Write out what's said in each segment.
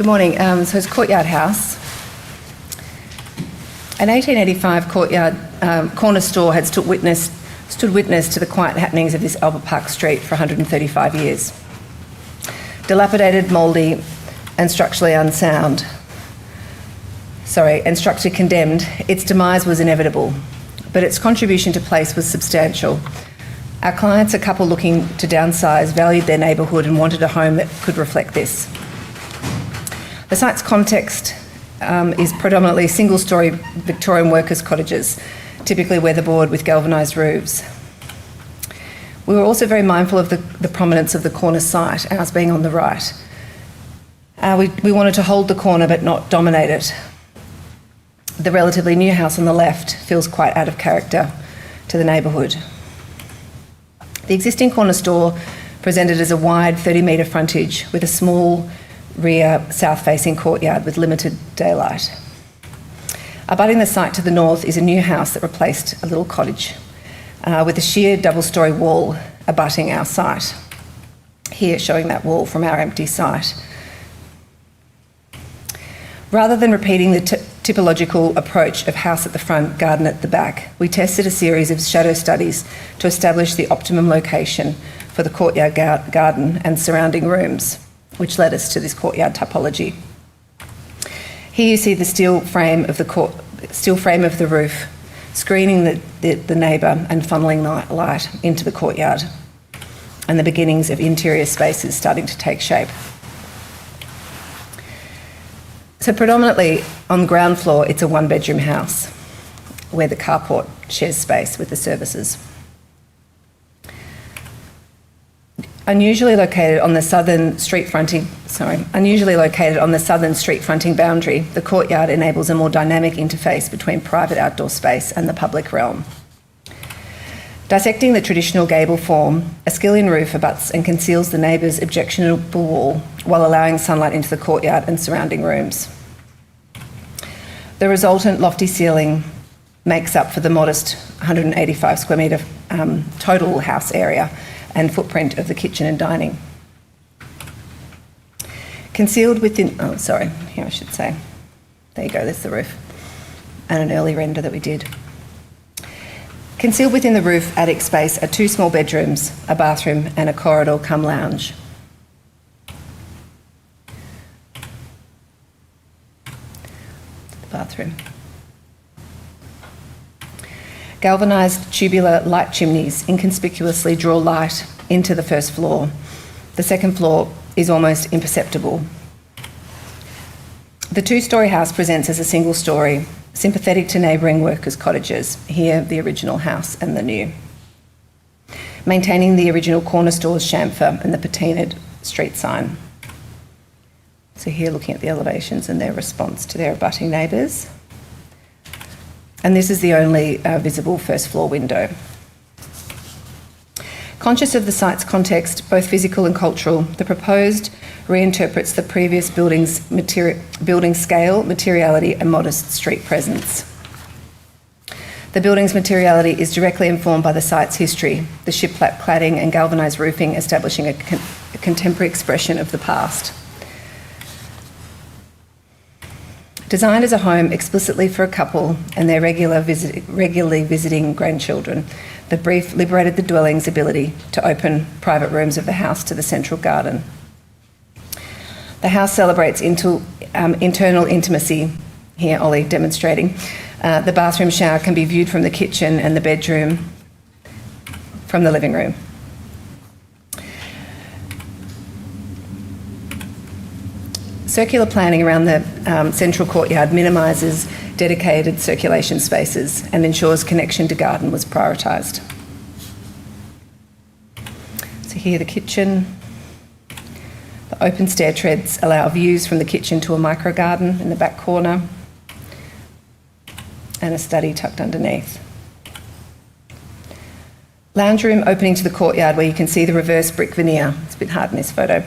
Good morning. So it's Courtyard House. An 1885 Courtyard corner store had stood witness to the quiet happenings of this Albert Park street for 135 years. Dilapidated, mouldy and structurally unsound, and structurally condemned, its demise was inevitable, but its contribution to place was substantial. Our clients, a couple looking to downsize, valued their neighbourhood and wanted a home that could reflect this. The site's context is predominantly single-storey Victorian workers' cottages, typically weatherboard with galvanised roofs. We were also very mindful of the prominence of the corner site, ours being on the right. We wanted to hold the corner but not dominate it. The relatively new house on the left feels quite out of character to the neighbourhood. The existing corner store presented as a wide 30-metre frontage with a small rear south-facing courtyard with limited daylight. Abutting the site to the north is a new house that replaced a little cottage with a sheer double-storey wall abutting our site. Here showing that wall from our empty site. Rather than repeating the typological approach of house at the front, garden at the back, we tested a series of shadow studies to establish the optimum location for the courtyard garden and surrounding rooms, which led us to this courtyard typology. Here you see the steel frame of the roof, screening the neighbour and funneling light into the courtyard, and the beginnings of interior spaces starting to take shape. So predominantly on the ground floor, it's a one-bedroom house where the carport shares space with the services. Unusually located on the southern street fronting boundary, the courtyard enables a more dynamic interface between private outdoor space and the public realm. Dissecting the traditional gable form, a skillion roof abuts and conceals the neighbour's objectionable wall while allowing sunlight into the courtyard and surrounding rooms. The resultant lofty ceiling makes up for the modest 185 square metre total house area and footprint of the kitchen and dining. Concealed within, here I should say. There you go, there's the roof. And an early render that we did. Concealed within the roof attic space are two small bedrooms, a bathroom and a corridor cum lounge. The bathroom. Galvanised tubular light chimneys inconspicuously draw light into the first floor. The second floor is almost imperceptible. The two-storey house presents as a single storey, sympathetic to neighbouring workers' cottages, here the original house and the new, maintaining the original corner store's chamfer and the patinated street sign. So here looking at the elevations and their response to their abutting neighbours. And this is the only visible first floor window. Conscious of the site's context, both physical and cultural, the proposed reinterprets the previous building scale, materiality and modest street presence. The building's materiality is directly informed by the site's history, the shiplap cladding and galvanised roofing establishing a contemporary expression of the past. Designed as a home explicitly for a couple and their regularly visiting grandchildren, the brief liberated the dwelling's ability to open private rooms of the house to the central garden. The house celebrates internal intimacy, here Ollie demonstrating. The bathroom shower can be viewed from the kitchen and the bedroom from the living room. Circular planning around the central courtyard minimises dedicated circulation spaces and ensures connection to garden was prioritised. So here the kitchen. The open stair treads allow views from the kitchen to a micro garden in the back corner and a study tucked underneath. Lounge room opening to the courtyard where you can see the reverse brick veneer. It's a bit hard in this photo.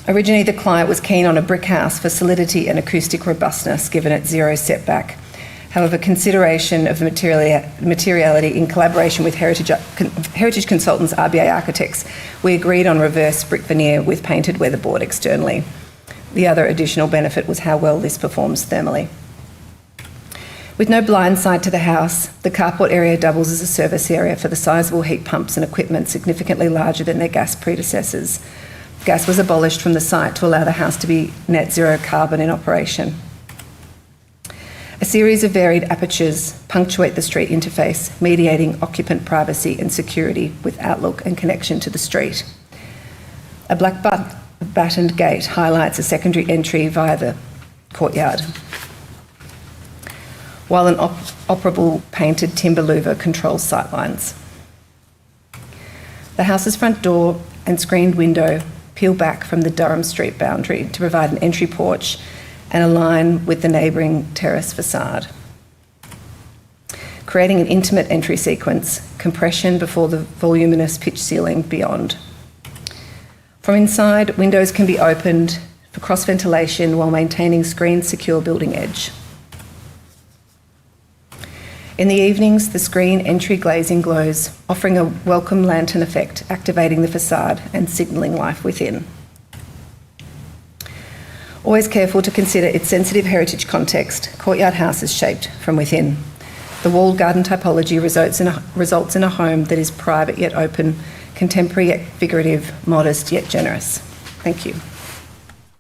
Originally, the client was keen on a brick house for solidity and acoustic robustness, given its zero setback. However, consideration of the materiality in collaboration with heritage consultants, RBA Architects, we agreed on reverse brick veneer with painted weatherboard externally. The other additional benefit was how well this performs thermally. With no blind side to the house, the carport area doubles as a service area for the sizable heat pumps and equipment significantly larger than their gas predecessors. Gas was abolished from the site to allow the house to be net zero carbon in operation. A series of varied apertures punctuate the street interface, mediating occupant privacy and security with outlook and connection to the street. A black battened gate highlights a secondary entry via the courtyard, while an operable painted timber louver controls sightlines. The house's front door and screened window peel back from the Durham Street boundary to provide an entry porch and align with the neighbouring terrace facade, creating an intimate entry sequence, compression before the voluminous pitch ceiling beyond. From inside, windows can be opened for cross-ventilation while maintaining screened, secure building edge. In the evenings, the screen entry glazing glows, offering a welcome lantern effect, activating the facade and signalling life within. Always careful to consider its sensitive heritage context, Courtyard House is shaped from within. The walled garden typology results in a home that is private yet open, contemporary yet figurative, modest yet generous. Thank you.